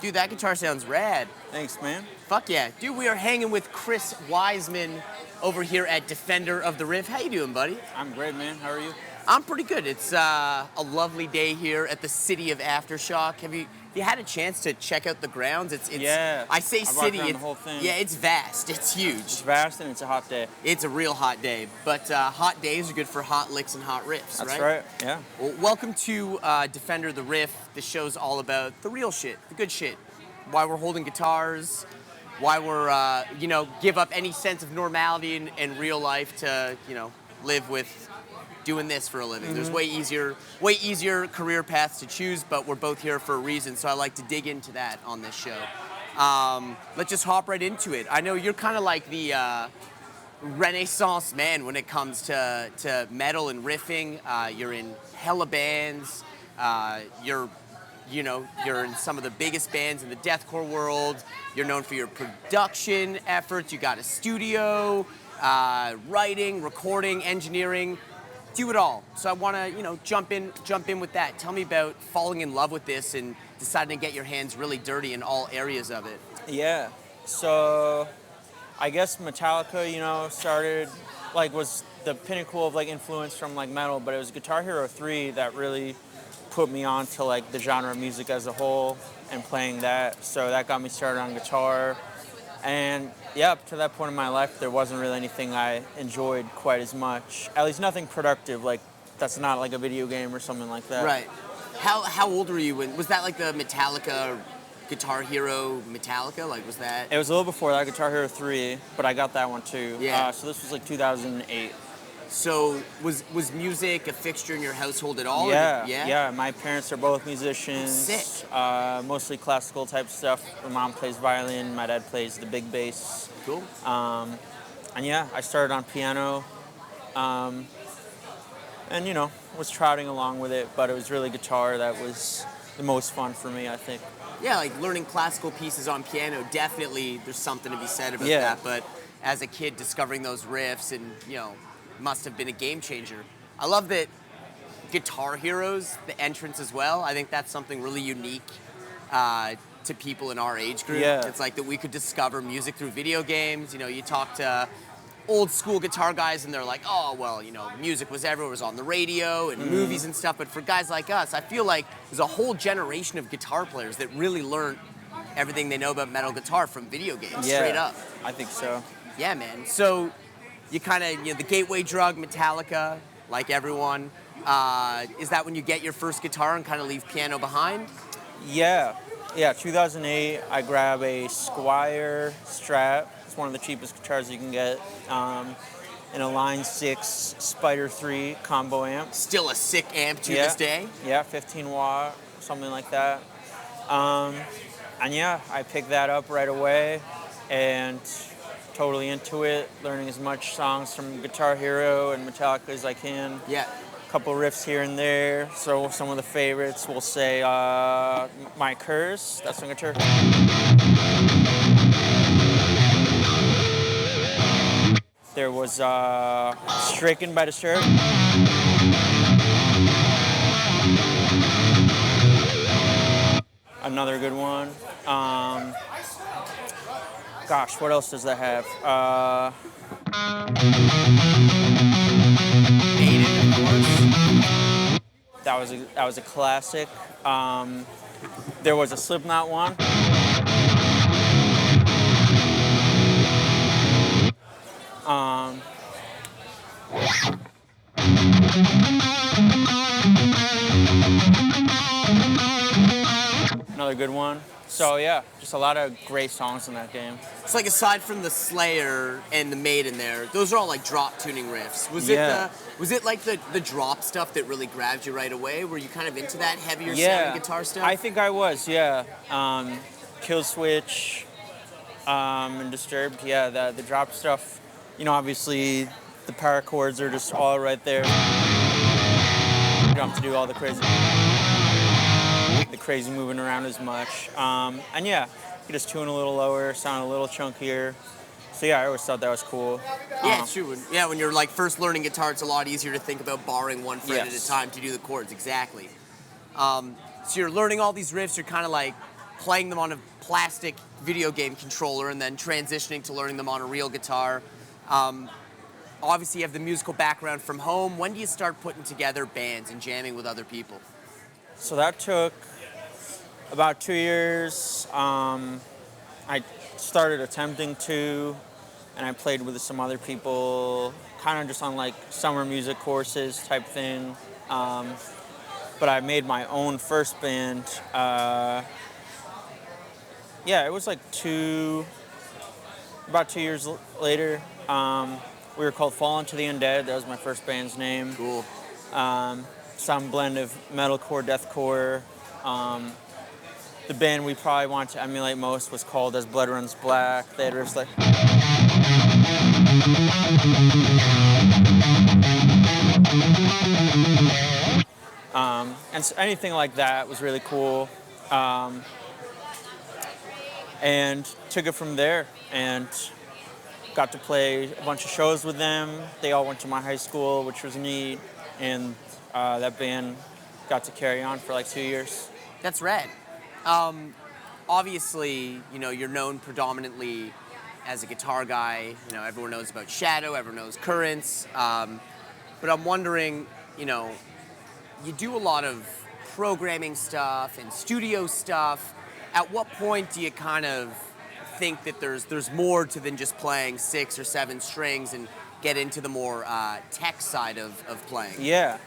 Dude, that guitar sounds rad. Thanks, man. Fuck yeah. Dude, we are hanging with Chris Wiseman over here at Defender of the Riff. How you doing, buddy? I'm great, man. How are you? I'm pretty good. It's a lovely day here at the city of Aftershock. Have you had a chance to check out the grounds? It's yeah. I say city. It's the whole thing. Yeah, it's vast. It's huge. It's vast and it's a hot day. It's a real hot day. But hot days are good for hot licks and hot riffs, That's right? right. Yeah. Well, welcome to Defender the Riff. This show's all about the real shit, the good shit. Why we're holding guitars, why we're, give up any sense of normality in real life to, live with doing this for a living. There's way easier career paths to choose, but we're both here for a reason, so I like to dig into that on this show. Let's just hop right into it. I know you're kind of like the Renaissance man when it comes to metal and riffing. You're in hella bands. You're in some of the biggest bands in the deathcore world. You're known for your production efforts. You got a studio, writing, recording, engineering. Do it all. So I want to, jump in with that. Tell me about falling in love with this and deciding to get your hands really dirty in all areas of it. Yeah. So I guess Metallica, started, was the pinnacle of, influence from, metal, but it was Guitar Hero 3 that really put me on to, the genre of music as a whole and playing that. So that got me started on guitar. And yeah, up to that point in my life, there wasn't really anything I enjoyed quite as much. At least nothing productive, that's not like a video game or something like that. Right. How old were you when, was that the Metallica, Guitar Hero Metallica? Was that? It was a little before that, Guitar Hero 3, but I got that one too. Yeah. So this was 2008. So was music a fixture in your household at all? Yeah. My parents are both musicians. Sick. Mostly classical type stuff. My mom plays violin. My dad plays the big bass. Cool. And yeah, I started on piano. And was trotting along with it, but it was really guitar that was the most fun for me, I think. Yeah, learning classical pieces on piano, definitely there's something to be said about Yeah. that. But as a kid, discovering those riffs and, must have been a game changer. I love that Guitar Heroes, the entrance as well, I think that's something really unique to people in our age group. Yeah. It's that we could discover music through video games. You talk to old school guitar guys and they're like, oh, well, music was everywhere, it was on the radio and movies and stuff. But for guys like us, I feel like there's a whole generation of guitar players that really learned everything they know about metal guitar from video games, straight up. I think so. Yeah, man. So you kind of, the gateway drug, Metallica, like everyone. Is that when you get your first guitar and kind of leave piano behind? Yeah, 2008, I grab a Squier Strat. It's one of the cheapest guitars you can get. And a Line 6 Spider 3 combo amp. Still a sick amp to this day? Yeah, 15 watt, something like that. And yeah, I picked that up right away and totally into it, learning as much songs from Guitar Hero and Metallica as I can. Yeah. A couple riffs here and there. So some of the favorites, we'll say My Curse, that's on guitar. There was Stricken by Disturbed. Another good one. Gosh, what else does that have? That was a classic. There was a Slipknot one. Another good one. So yeah, just a lot of great songs in that game. It's aside from the Slayer and the Maiden there, those are all drop tuning riffs. Was it the drop stuff that really grabbed you right away? Were you kind of into that heavier sounding guitar stuff? I think I was, yeah. Kill Switch and Disturbed, yeah, the drop stuff. Obviously the power chords are just all right there. You don't have to do all the crazy moving around as much. And yeah, you just tune a little lower, sound a little chunkier. So yeah, I always thought that was cool. Yeah, it's true. Yeah, when you're first learning guitar, it's a lot easier to think about borrowing one fret at a time to do the chords, exactly. So you're learning all these riffs, you're kind of playing them on a plastic video game controller and then transitioning to learning them on a real guitar. Obviously, you have the musical background from home. When do you start putting together bands and jamming with other people? So that took about 2 years. I started attempting to, and I played with some other people, kind of just on like summer music courses type thing. But I made my own first band. It was like about 2 years later. We were called Fall Into the Undead. That was my first band's name. Cool. Some blend of metalcore, deathcore. The band we probably wanted to emulate most was called As Blood Runs Black. They had riffs like... and so anything like that was really cool. And took it from there and got to play a bunch of shows with them. They all went to my high school, which was neat. And that band got to carry on for like 2 years. That's rad. Obviously, you're known predominantly as a guitar guy. Everyone knows about Shadow, everyone knows Currents. But I'm wondering, you do a lot of programming stuff and studio stuff. At what point do you kind of think that there's more to than just playing 6 or 7 strings and get into the more tech side of playing? Yeah.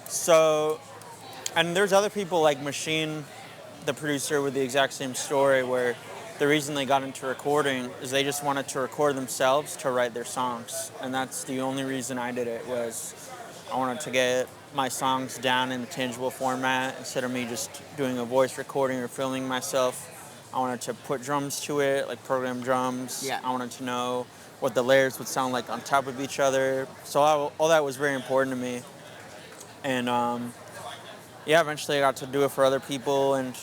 So, and there's other people like Machine, the producer, with the exact same story, where the reason they got into recording is they just wanted to record themselves to write their songs. And that's the only reason I did it, was I wanted to get my songs down in a tangible format instead of me just doing a voice recording or filming myself. I wanted to put drums to it, like program drums. Yeah. I wanted to know what the layers would sound like on top of each other. So all that was very important to me. And eventually I got to do it for other people, and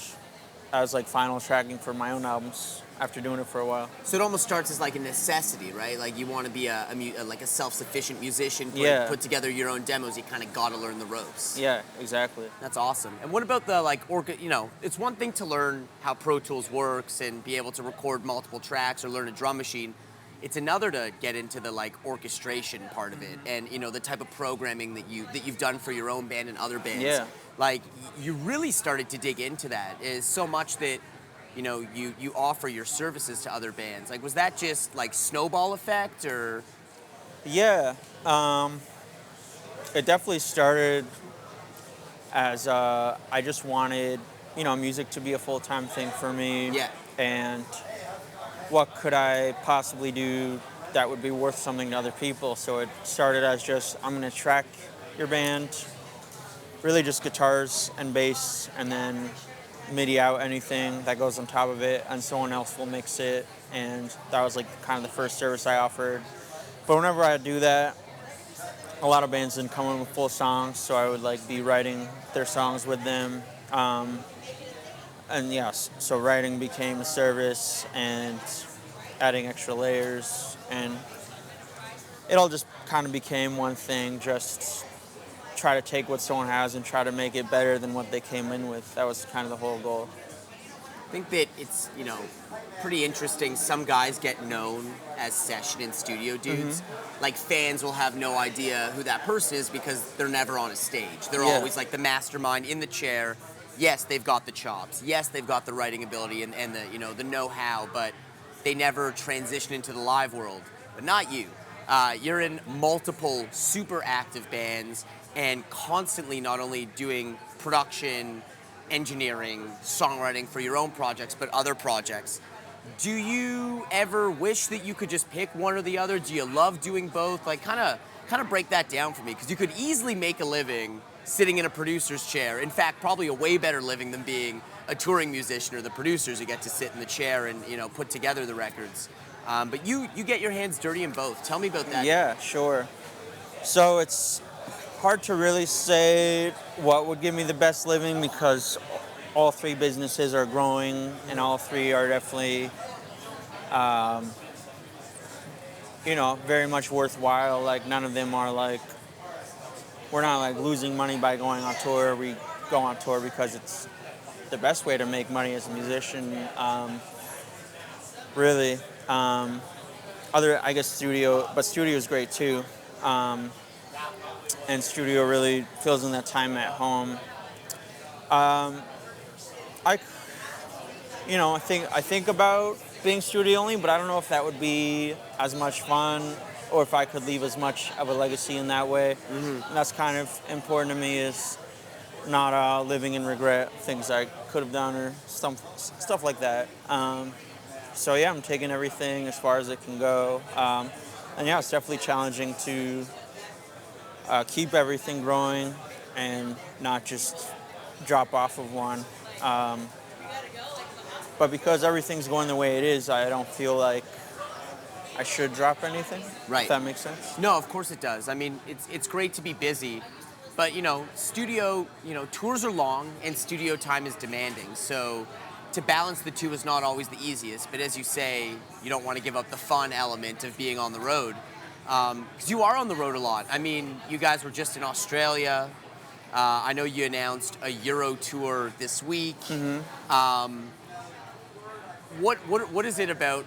I was like final tracking for my own albums after doing it for a while. So it almost starts as like a necessity, right? Like you want to be a self-sufficient musician, put together your own demos, you kind of got to learn the ropes. Yeah, exactly. That's awesome. And what about the it's one thing to learn how Pro Tools works and be able to record multiple tracks or learn a drum machine. It's another to get into the orchestration part of it, and the type of programming that you've done for your own band and other bands. Yeah. Like you really started to dig into that. Is so much that you offer your services to other bands. Like, was that just like snowball effect, or? Yeah, it definitely started as I just wanted music to be a full-time thing for me. Yeah. And what could I possibly do that would be worth something to other people? So it started as just, I'm going to track your band, really just guitars and bass, and then MIDI out anything that goes on top of it, and someone else will mix it. And that was like kind of the first service I offered. But whenever I do that, a lot of bands didn't come in with full songs, so I would like be writing their songs with them. And yes, so writing became a service and adding extra layers, and it all just kind of became one thing, just try to take what someone has and try to make it better than what they came in with. That was kind of the whole goal. I think that it's, pretty interesting. Some guys get known as session and studio dudes. Mm-hmm. Like fans will have no idea who that person is because they're never on a stage. They're always like the mastermind in the chair. Yes, they've got the chops. Yes, they've got the writing ability and the the know-how, but they never transition into the live world. But not you. You're in multiple super active bands and constantly not only doing production, engineering, songwriting for your own projects, but other projects. Do you ever wish that you could just pick one or the other? Do you love doing both? Like, kind of break that down for me, because you could easily make a living sitting in a producer's chair. In fact, probably a way better living than being a touring musician or the producers who get to sit in the chair and put together the records. But you get your hands dirty in both. Tell me about that. Yeah, sure. So it's hard to really say what would give me the best living, because all three businesses are growing and all three are definitely very much worthwhile. Like none of them are like, we're not like losing money by going on tour. We go on tour because it's the best way to make money as a musician. Really. I guess studio is great too. And studio really fills in that time at home. I think about being studio only, but I don't know if that would be as much fun or if I could leave as much of a legacy in that way. And that's kind of important to me, is not living in regret of things I could have done or stuff like that. So yeah, I'm taking everything as far as it can go. And yeah, it's definitely challenging to keep everything growing and not just drop off of one. But because everything's going the way it is, I don't feel like I should drop anything. Right. If that makes sense. No, of course it does. I mean, it's great to be busy, but studio, tours are long and studio time is demanding. So to balance the two is not always the easiest. But as you say, you don't want to give up the fun element of being on the road, because you are on the road a lot. I mean, you guys were just in Australia. I know you announced a Euro tour this week. What is it about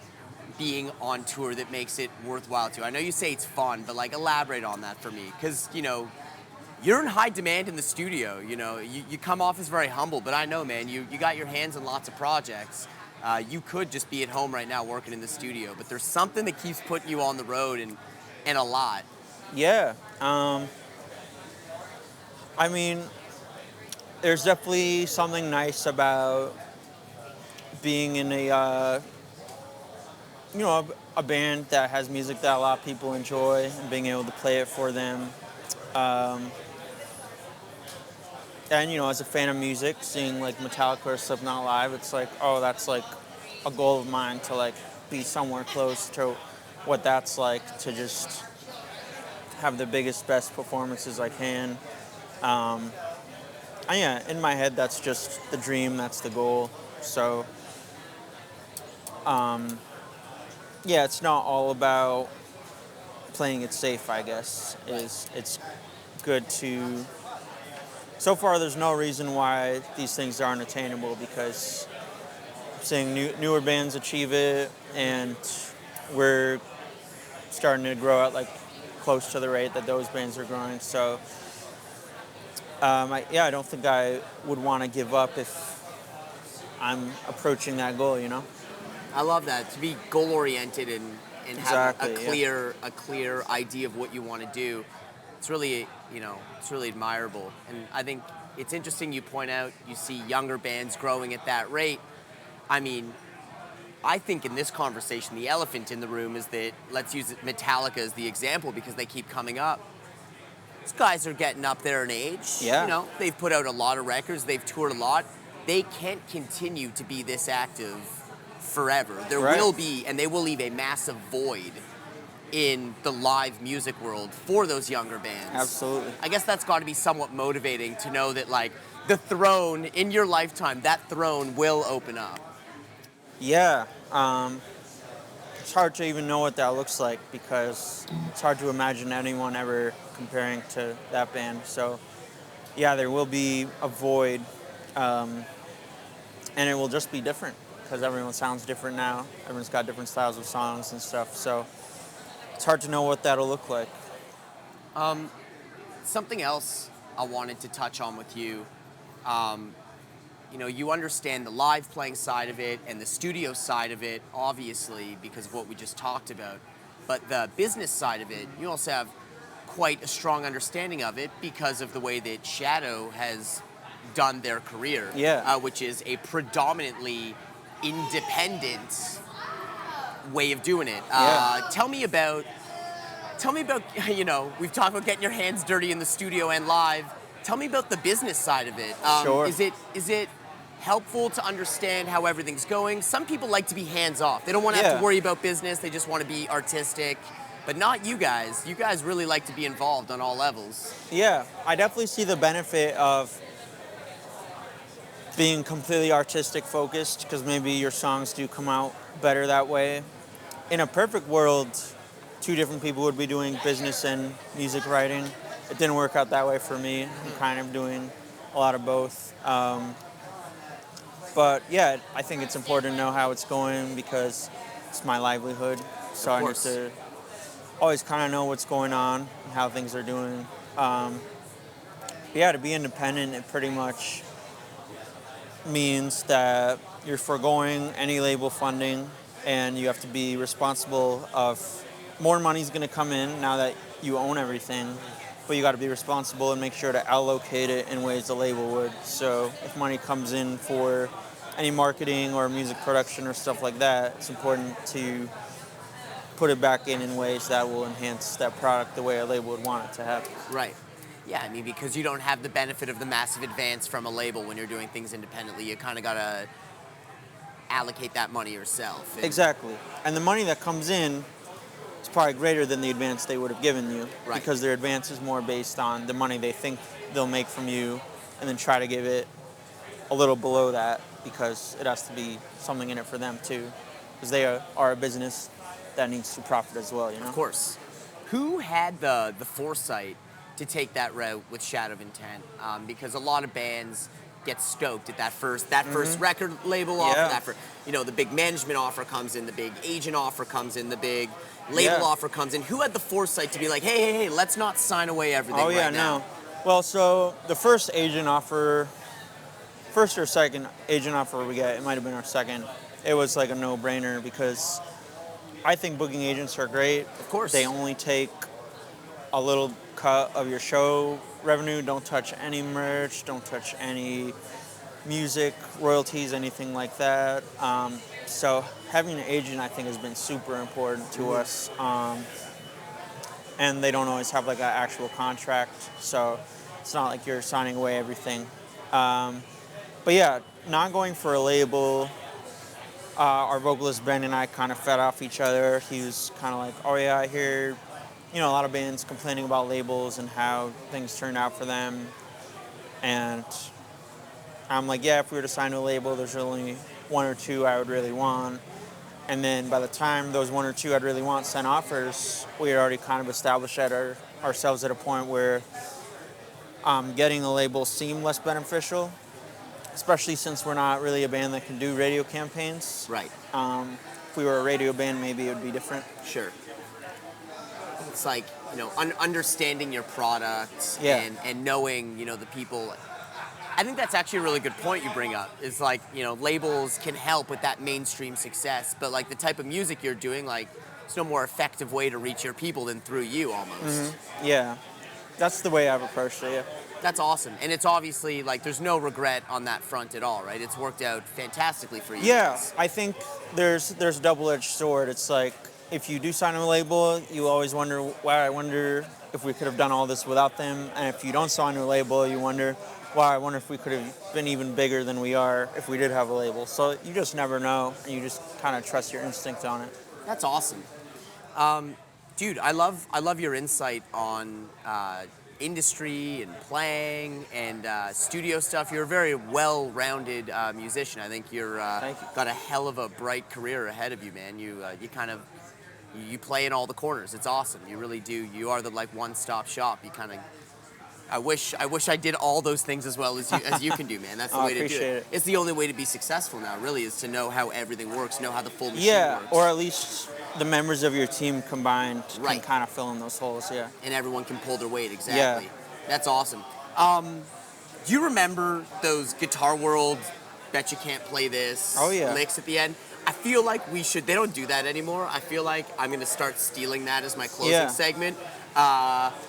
being on tour that makes it worthwhile to you? I know you say it's fun, but elaborate on that for me, because you're in high demand in the studio. You come off as very humble, but I know, man, you got your hands in lots of projects. You could just be at home right now working in the studio, but there's something that keeps putting you on the road and a lot. Yeah. I mean, there's definitely something nice about being in a band that has music that a lot of people enjoy and being able to play it for them. And as a fan of music, seeing Metallica or Slipknot live, it's that's a goal of mine to be somewhere close to what that's like, to just have the biggest, best performances I can. And yeah, in my head, that's just the dream, that's the goal. So, yeah, it's not all about playing it safe, I guess. It's good to... So far, there's no reason why these things aren't attainable, because I'm seeing newer bands achieve it, and we're starting to grow at close to the rate that those bands are growing. So, I don't think I would want to give up if I'm approaching that goal, I love that, to be goal-oriented and Exactly, have a clear idea of what you want to do. It's really, it's really admirable. And I think it's interesting you point out you see younger bands growing at that rate. I mean, I think in this conversation, the elephant in the room is that, let's use Metallica as the example because they keep coming up. These guys are getting up there in age. Yeah. They've put out a lot of records. They've toured a lot. They can't continue to be this active forever. There will be, and they will leave a massive void in the live music world for those younger bands. Absolutely. I guess that's got to be somewhat motivating to know that, the throne, in your lifetime, that throne will open up. Yeah. It's hard to even know what that looks like, because it's hard to imagine anyone ever comparing to that band. So, yeah, there will be a void, and it will just be different, because everyone sounds different now. Everyone's got different styles of songs and stuff, so it's hard to know what that'll look like. Something else I wanted to touch on with you, you understand the live playing side of it and the studio side of it, obviously, because of what we just talked about. But the business side of it, you also have quite a strong understanding of it because of the way that Shadow has done their career, which is a predominantly independent way of doing it. Tell me about, we've talked about getting your hands dirty in the studio and live. Tell me about the business side of it. Sure. Is it helpful to understand how everything's going? Some people like to be hands-off. They don't want to have to worry about business. They just want to be artistic. But not you guys. You guys really like to be involved on all levels. Yeah, I definitely see the benefit of being completely artistic focused, because maybe your songs do come out better that way. In a perfect world, two different people would be doing business and music writing. It didn't work out that way for me. I'm kind of doing a lot of both. But yeah, I think it's important to know how it's going because it's my livelihood. So I need to always kind of know what's going on and how things are doing. Yeah, to be independent, it pretty much means that you're foregoing any label funding and you have to be responsible of more money's going to come in now that you own everything, but you got to be responsible and make sure to allocate it in ways the label would. So if money comes in for any marketing or music production or stuff like that, it's important to put it back in ways that will enhance that product the way a label would want it to happen. Right. Yeah, I mean, because you don't have the benefit of the massive advance from a label when you're doing things independently. You kind of got to allocate that money yourself. Exactly. And the money that comes in is probably greater than the advance they would have given you. Right. Because their advance is more based on the money they think they'll make from you and then try to give it a little below that because it has to be something in it for them too. Because they are a business that needs to profit as well, you know? Of course. Who had the foresight to take that route with Shadow of Intent? Because a lot of bands get stoked at that first record label offer, the big management offer comes in, the big agent offer comes in, the big label offer comes in. Who had the foresight to be like, hey, let's not sign away everything right now? No. Well, so the first or second agent offer we get, it might have been our second, it was like a no-brainer because I think booking agents are great. Of course. They only take a little cut of your show revenue. Don't touch any merch. Don't touch any music, royalties, anything like that. So having an agent, I think, has been super important to us. And they don't always have like an actual contract. So it's not like you're signing away everything. But yeah, not going for a label. Our vocalist Ben and I kind of fed off each other. He was kind of like, oh yeah, I hear a lot of bands complaining about labels and how things turned out for them. And I'm like, yeah, if we were to sign to a label, there's only one or two I would really want. And then by the time those one or two I'd really want sent offers, we had already kind of established ourselves at a point where getting a label seemed less beneficial, especially since we're not really a band that can do radio campaigns. Right. If we were a radio band, maybe it would be different. Sure. It's like, understanding your product and knowing, the people. I think that's actually a really good point you bring up. Is like, labels can help with that mainstream success, but like the type of music you're doing, like, there's no more effective way to reach your people than through you almost. Mm-hmm. Yeah. That's the way I've approached it, yeah. That's awesome. And it's obviously, like, there's no regret on that front at all, right? It's worked out fantastically for you guys. I think there's a double-edged sword. It's like, if you do sign a label, you always wonder, wow, I wonder if we could have done all this without them. And if you don't sign a label, you wonder, wow, I wonder if we could have been even bigger than we are if we did have a label. So you just never know, and you just kind of trust your instinct on it. That's awesome. Dude, I love your insight on industry and playing and studio stuff. You're a very well-rounded musician. I think Thank you. Got a hell of a bright career ahead of you, man. You play in all the corners. It's awesome. You really do. You are the like one-stop shop. I wish I did all those things as well as you can do, man. That's the way to do it. It's the only way to be successful now, really, is to know how everything works, know how the full machine works. Or at least the members of your team combined can kind of fill in those holes, yeah. And everyone can pull their weight, exactly. Yeah. That's awesome. Do you remember those Guitar World, bet you can't play this licks at the end? I feel like they don't do that anymore. I feel like I'm going to start stealing that as my closing segment.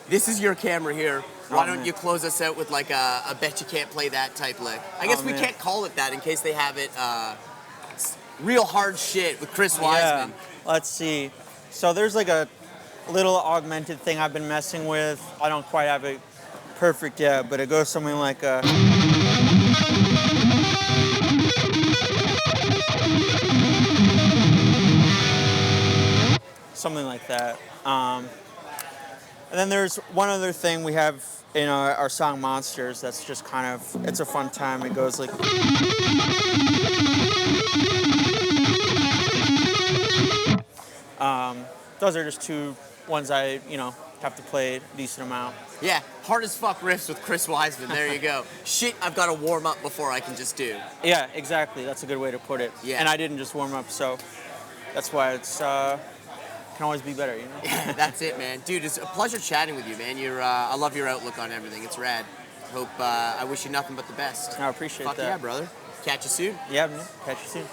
This is your camera here. Why don't you close us out with like a bet you can't play that type lick? I guess we can't call it that in case they have it real hard shit with Chris Wiseman. Yeah, let's see. So there's like a little augmented thing I've been messing with. I don't quite have it perfect yet, but it goes something like something like that. And then there's one other thing we have in our song Monsters that's just kind of, it's a fun time. It goes like... those are just two ones I have to play a decent amount. Yeah, hard as fuck riffs with Chris Wiseman. There you go. Shit, I've got to warm up before I can just do. Yeah, exactly. That's a good way to put it. Yeah. And I didn't just warm up, so that's why it's can always be better, you know? Yeah, that's it, man. Dude, it's a pleasure chatting with you, man. I love your outlook on everything. It's rad. Hope, I wish you nothing but the best. I appreciate Fuck that. yeah, brother. Catch you soon. Yeah, man. Catch you soon.